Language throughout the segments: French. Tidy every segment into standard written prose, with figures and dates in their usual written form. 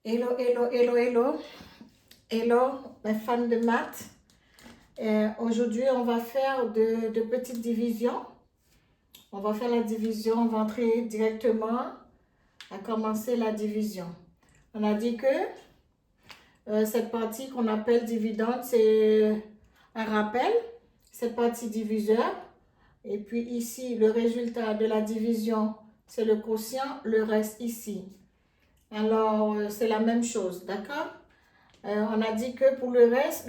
Hello, hello, hello, hello. Hello, mes fans de maths. Aujourd'hui, on va faire de petites divisions. On va faire la division, on va entrer directement à commencer la division. On a dit que cette partie qu'on appelle dividende, c'est un rappel. Cette partie diviseur. Et puis ici, le résultat de la division, c'est le quotient. Le reste ici. Alors, c'est la même chose, d'accord? On a dit que pour le reste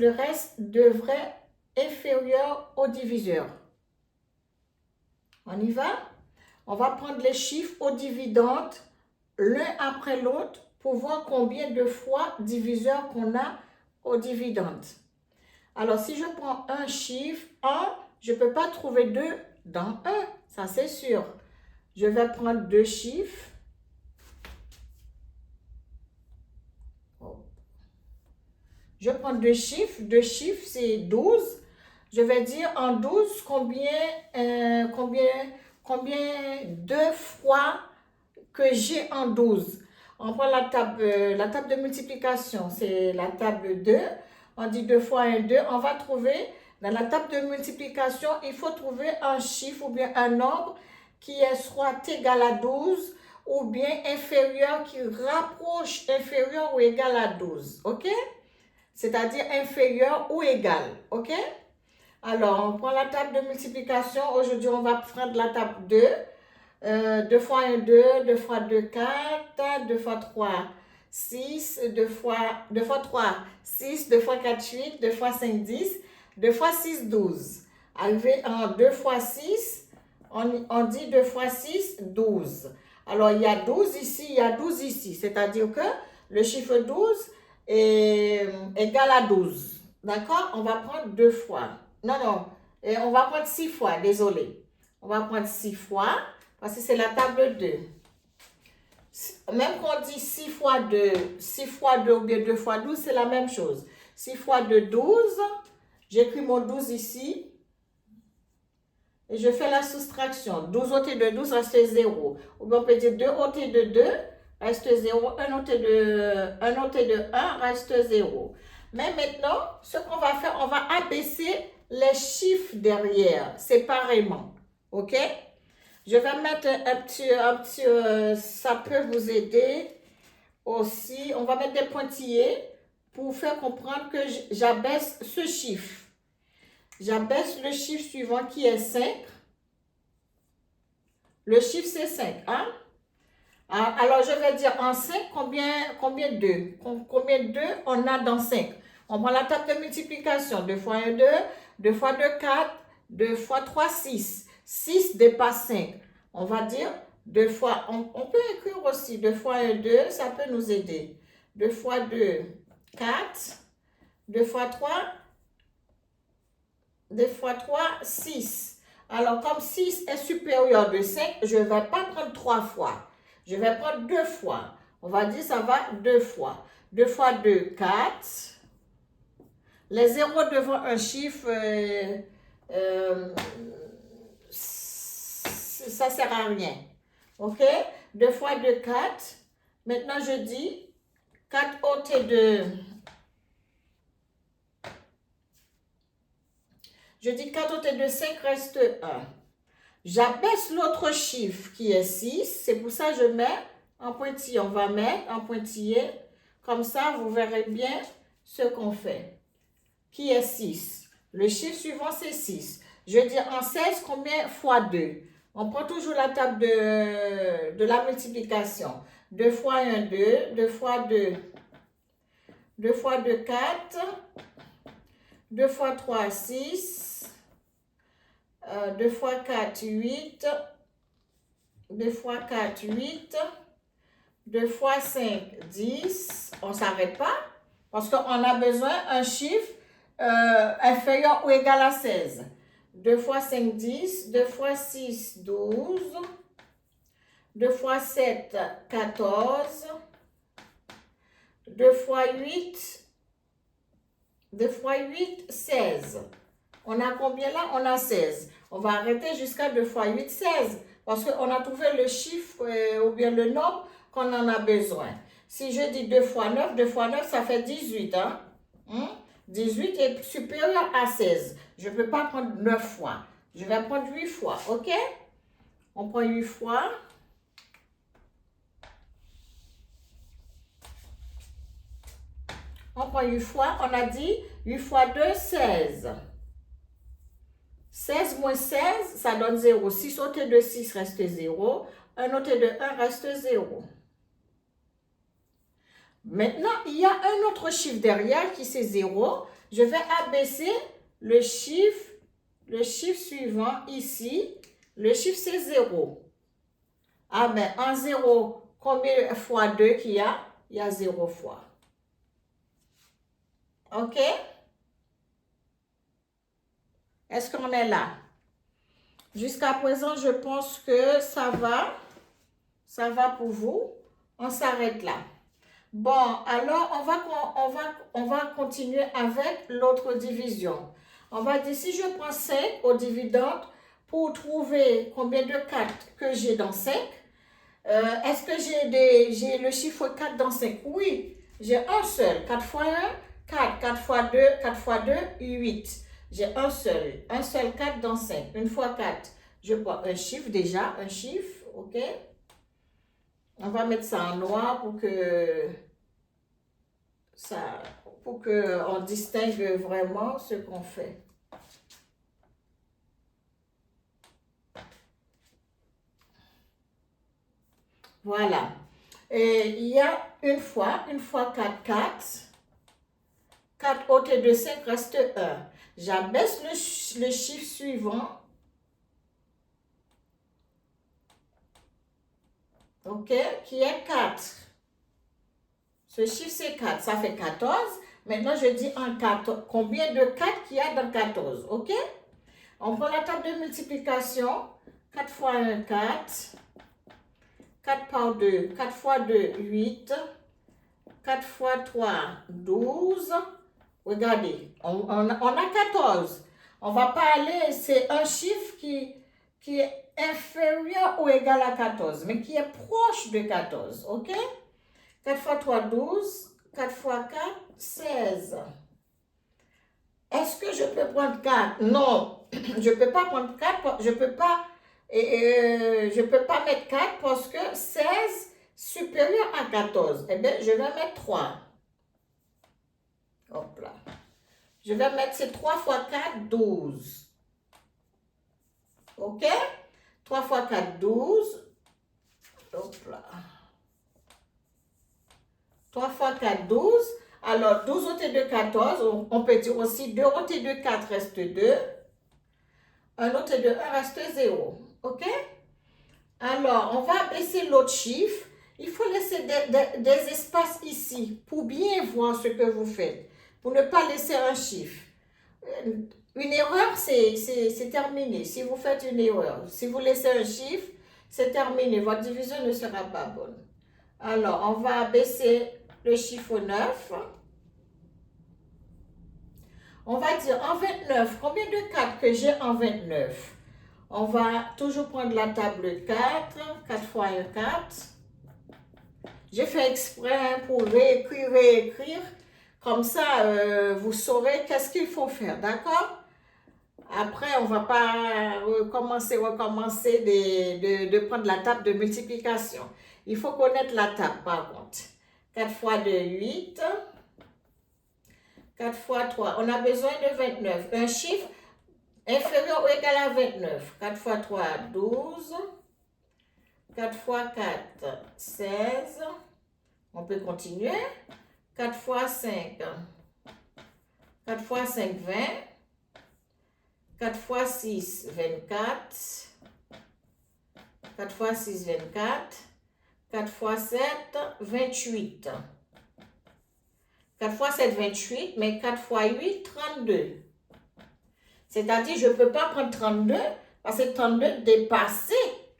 devrait être inférieur au diviseur. On y va? On va prendre les chiffres aux dividendes l'un après l'autre pour voir combien de fois diviseur qu'on a aux dividendes. Alors, si je prends un chiffre, 1, je ne peux pas trouver 2 dans 1, ça c'est sûr. Je vais prendre deux chiffres. Je prends deux chiffres c'est 12. Je vais dire en 12 combien de fois que j'ai en 12. On prend la table de multiplication, c'est la table 2. On dit 2 fois 1, 2. On va trouver, dans la table de multiplication, il faut trouver un chiffre ou bien un nombre qui est soit égal à 12 ou bien inférieur, qui rapproche inférieur ou égal à 12. OK? C'est-à-dire inférieur ou égal. OK? Alors, on prend la table de multiplication. Aujourd'hui, on va prendre la table 2. 2 fois 1, 2. 2 fois 2, 4. 2 fois 3, 6. 2 fois 3, 6. 2 fois 4, 8. 2 fois 5, 10. 2 fois 6, 12. Arrivé en 2 fois 6, on dit 2 fois 6, 12. Alors, il y a 12 ici, il y a 12 ici. C'est-à-dire que le chiffre 12 est égal à 12. D'accord? On va prendre deux fois. Non. Et on va prendre 6 fois, désolé. On va prendre 6 fois, parce que c'est la table 2. Même qu'on dit 6 fois 2, 6 fois 2 ou bien 2 fois 12, c'est la même chose. 6 fois 2, 12. J'écris mon 12 ici. Et je fais la soustraction. 12 ôté de 12 reste 0. Ou bien on peut dire 2 ôté de 2 reste 0. 1 ôté de 1 reste 0. Mais maintenant, ce qu'on va faire, on va abaisser les chiffres derrière, séparément. OK? Je vais mettre un petit ça peut vous aider aussi. On va mettre des pointillés pour faire comprendre que j'abaisse ce chiffre. J'abaisse le chiffre suivant qui est 5. Le chiffre c'est 5. Hein? Alors je vais dire en 5 combien 2? Combien de 2 on a dans 5? On prend la table de multiplication. 2 fois 1, 2. 2 fois 2, 4. 2 fois 3, 6. 6 dépasse 5. On va dire 2 fois, on peut écrire aussi 2 fois 1, 2, ça peut nous aider. 2 fois 2, 4. 2 fois 3, 2 fois 3, 6. Alors, comme 6 est supérieur de 5, je ne vais pas prendre 3 fois. Je vais prendre 2 fois. On va dire ça va 2 fois. 2 fois 2, 4. Les zéros devant un chiffre, ça ne sert à rien. OK? 2 fois 2, 4. Maintenant, je dis 4 ôté de... Je dis 4 ôté de 5 reste 1. J'abaisse l'autre chiffre qui est 6. C'est pour ça que je mets en pointillé. On va mettre en pointillé. Comme ça, vous verrez bien ce qu'on fait. Qui est 6. Le chiffre suivant, c'est 6. Je dis en 16, combien fois 2? On prend toujours la table de la multiplication. 2 fois 1, 2. 2 fois 2. 2 fois 2, 4. 2 fois 3, 6. 2 fois 4, 8. 2 fois 4, 8. 2 fois 5, 10. On ne s'arrête pas parce qu'on a besoin d'un chiffre inférieur ou égal à 16. 2 fois 5, 10. 2 fois 6, 12. 2 fois 7, 14. 2 fois 8. 2 fois 8, 16. On a combien là? On a 16. On va arrêter jusqu'à 2 fois 8, 16. Parce qu'on a trouvé le chiffre ou bien le nombre qu'on en a besoin. Si je dis 2 fois 9, ça fait 18. Hein? 18 est supérieur à 16. Je ne peux pas prendre 9 fois. Je vais prendre 8 fois, ok? On prend 8 fois. On prend 8 fois. On a dit 8 fois 2, 16. 16 moins 16, ça donne 0. 6 ôté de 6 reste 0. 1 ôté de 1 reste 0. Maintenant, il y a un autre chiffre derrière qui c'est 0. Je vais abaisser le chiffre suivant ici. Le chiffre c'est 0. Ah ben, en 0, combien fois 2 qu'il y a? Il y a 0 fois. OK? Est-ce qu'on est là? Jusqu'à présent, je pense que ça va. Ça va pour vous. On s'arrête là. Bon, alors on va continuer avec l'autre division. On va dire, si je prends 5 au dividende pour trouver combien de 4 que j'ai dans 5, est-ce que j'ai le chiffre 4 dans 5? Oui, j'ai un seul. 4 fois 1, 4. 4 fois 2, 4 fois 2, 8. J'ai un seul 4 dans 5. Une fois 4, je prends un chiffre déjà, un chiffre, ok? On va mettre ça en noir pour qu'on distingue vraiment ce qu'on fait. Voilà. Et il y a une fois 4, 4. 4 ôté de 5 reste 1. J'abaisse le chiffre suivant. OK? Qui est 4. Ce chiffre, c'est 4. Ça fait 14. Maintenant, je dis en 4. Combien de 4 qu'il y a dans 14? OK? On prend la table de multiplication. 4 fois 1, 4. 4 par 2. 4 fois 2, 8. 4 fois 3, 12. Regardez, on a 14. On ne va pas aller, c'est un chiffre qui est inférieur ou égal à 14, mais qui est proche de 14, ok? 4 fois 3, 12. 4 fois 4, 16. Est-ce que je peux prendre 4? Non, je ne peux pas prendre 4, je peux pas mettre 4 parce que 16 supérieur à 14. Eh bien, je vais mettre 3. Hop là. Je vais mettre ces 3 fois 4, 12. OK? 3 fois 4, 12. Hop là. 3 fois 4, 12. Alors, 12 ôté de 14, on peut dire aussi 2 ôté de 4 reste 2. 1 ôté de 1 reste 0. OK? Alors, on va baisser l'autre chiffre. Il faut laisser des espaces ici pour bien voir ce que vous faites. Pour ne pas laisser un chiffre. Une erreur, c'est terminé. Si vous faites une erreur, si vous laissez un chiffre, c'est terminé. Votre division ne sera pas bonne. Alors, on va baisser le chiffre 9. On va dire en 29, combien de 4 que j'ai en 29? On va toujours prendre la table 4. 4 fois 1, 4. J'ai fait exprès pour réécrire. Comme ça, vous saurez qu'est-ce qu'il faut faire, d'accord? Après, on ne va pas recommencer de prendre la table de multiplication. Il faut connaître la table, par contre. 4 fois 2, 8. 4 fois 3, on a besoin de 29. Un chiffre inférieur ou égal à 29. 4 fois 3, 12. 4 fois 4, 16. On peut continuer. 4 fois 5. 4 fois 5, 20. 4 fois 6, 24. 4 fois 6, 24. 4 fois 7, 28. 4 fois 7, 28, mais 4 fois 8, 32. C'est-à-dire, je ne peux pas prendre 32 parce que 32 dépasse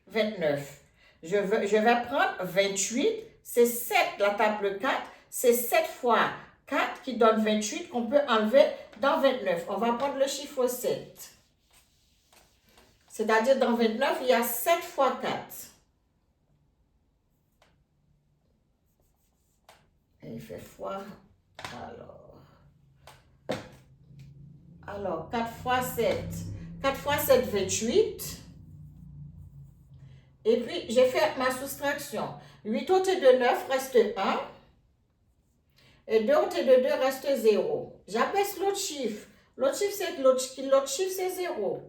29. Je vais prendre 28, c'est 7, la table 4, c'est 7 fois 4 qui donne 28 qu'on peut enlever dans 29. On va prendre le chiffre 7. C'est-à-dire, dans 29, il y a 7 fois 4. il fait froid. Alors 4 fois 7. 4 fois 7, 28. Et puis, j'ai fait ma soustraction. 8 ôté de 9 reste 1. Et 2 ôté de 2 reste 0. J'abaisse l'autre chiffre. L'autre chiffre, c'est 0.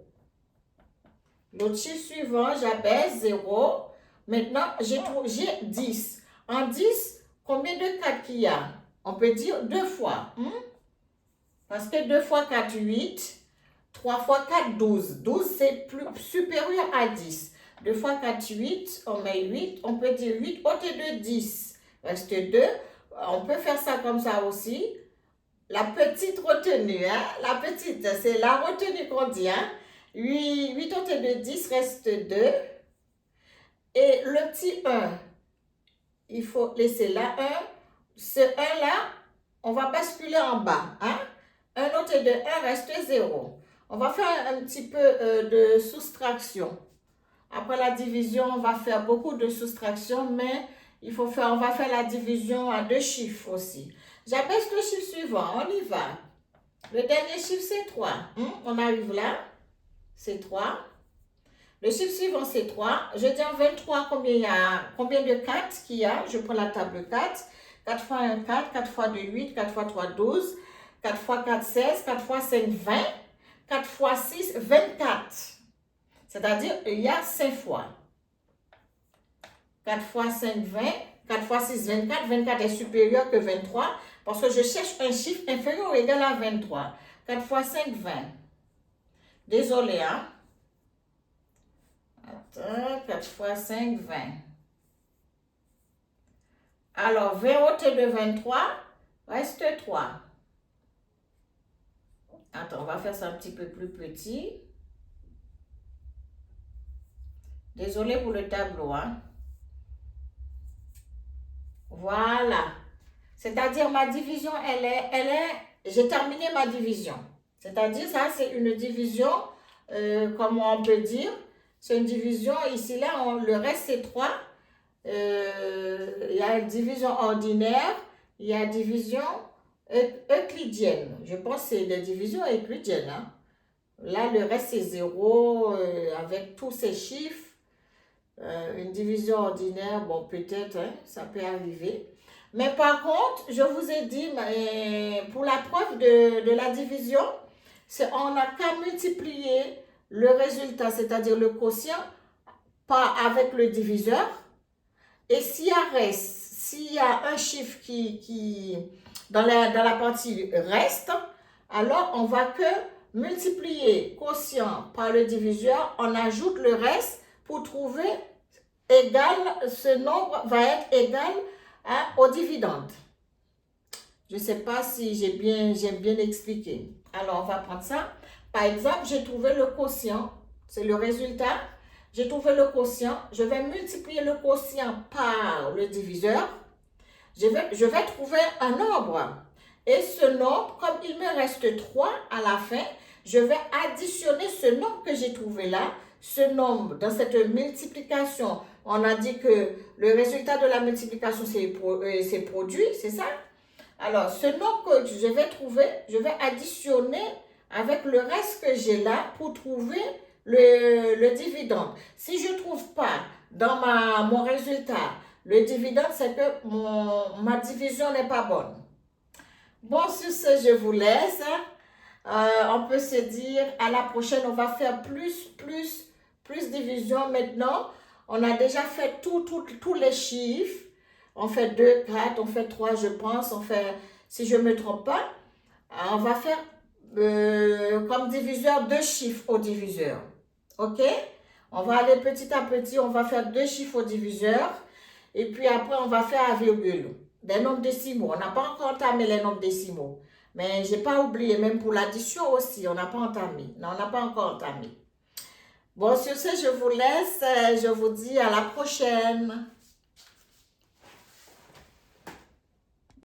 L'autre chiffre suivant, j'abaisse 0. Maintenant, j'ai 10. En 10, combien de 4 qu'il y a? On peut dire 2 fois. Parce que 2 fois 4, 8. 3 fois 4, 12. 12, c'est supérieur à 10. 2 fois 4, 8. On met 8. On peut dire 8 ôté de 10. Reste 2. On peut faire ça comme ça aussi. La petite retenue, hein? La petite, c'est la retenue qu'on dit, hein? 8 ôté de 10 reste 2. Et le petit 1, il faut laisser là 1. Ce 1-là, on va basculer en bas, hein? 1 ôté de 1 reste 0. On va faire un petit peu de soustraction. Après la division, on va faire beaucoup de soustraction, mais on va faire la division à 2 chiffres aussi. J'abaisse le chiffre suivant, on y va. Le dernier chiffre, c'est 3. On arrive là, c'est 3. Le chiffre suivant, c'est 3. Je dis en 23 combien de 4 qu'il y a. Je prends la table 4. 4 fois 1, 4. 4 fois 2, 8. 4 fois 3, 12. 4 fois 4, 16. 4 fois 5, 20. 4 fois 6, 24. C'est-à-dire, il y a 5 fois. 4 fois 5, 20. 4 fois 6, 24. 24 est supérieur que 23 parce que je cherche un chiffre inférieur ou égal à 23. 4 fois 5, 20. Désolé, hein? Attends, 4 fois 5, 20. Alors, 20 ôté de 23, reste 3. Attends, on va faire ça un petit peu plus petit. Désolé pour le tableau, hein? Voilà. C'est-à-dire, ma division, j'ai terminé ma division. C'est-à-dire, ça, c'est une division, comment on peut dire, c'est une division, ici, là, le reste, c'est 3. Il y a une division ordinaire, il y a une division euclidienne. Je pense que c'est la division euclidienne. Hein? Là, le reste, c'est 0, avec tous ces chiffres. Une division ordinaire, bon, peut-être, hein, ça peut arriver. Mais par contre, je vous ai dit, pour la preuve de la division, on n'a qu'à multiplier le résultat, c'est-à-dire le quotient, avec le diviseur. Et s'il y a un chiffre qui dans la partie reste, alors on va que multiplier quotient par le diviseur, on ajoute le reste pour trouver ce nombre va être égal au dividende. Je ne sais pas si j'ai bien expliqué. Alors, on va prendre ça. Par exemple, j'ai trouvé le quotient. C'est le résultat. J'ai trouvé le quotient. Je vais multiplier le quotient par le diviseur. Je vais trouver un nombre. Et ce nombre, comme il me reste 3 à la fin, je vais additionner ce nombre que j'ai trouvé là. Ce nombre, dans cette multiplication, on a dit que le résultat de la multiplication, c'est produit, c'est ça? Alors, ce nombre que je vais trouver, je vais additionner avec le reste que j'ai là pour trouver le dividende. Si je ne trouve pas dans mon résultat le dividende, c'est que ma division n'est pas bonne. Bon, sur ce, je vous laisse. On peut se dire à la prochaine, on va faire plus division maintenant. On a déjà fait tous les chiffres. On fait 2, 4, on fait 3, je pense. On fait, si je ne me trompe pas, on va faire comme diviseur 2 chiffres au diviseur. OK? On va aller petit à petit, on va faire 2 chiffres au diviseur. Et puis après, on va faire à virgule. Des nombres décimaux. On n'a pas encore entamé les nombres décimaux. Mais je n'ai pas oublié, même pour l'addition aussi, on n'a pas entamé. Non, on n'a pas encore entamé. Bon, sur ce, je vous laisse. Je vous dis à la prochaine.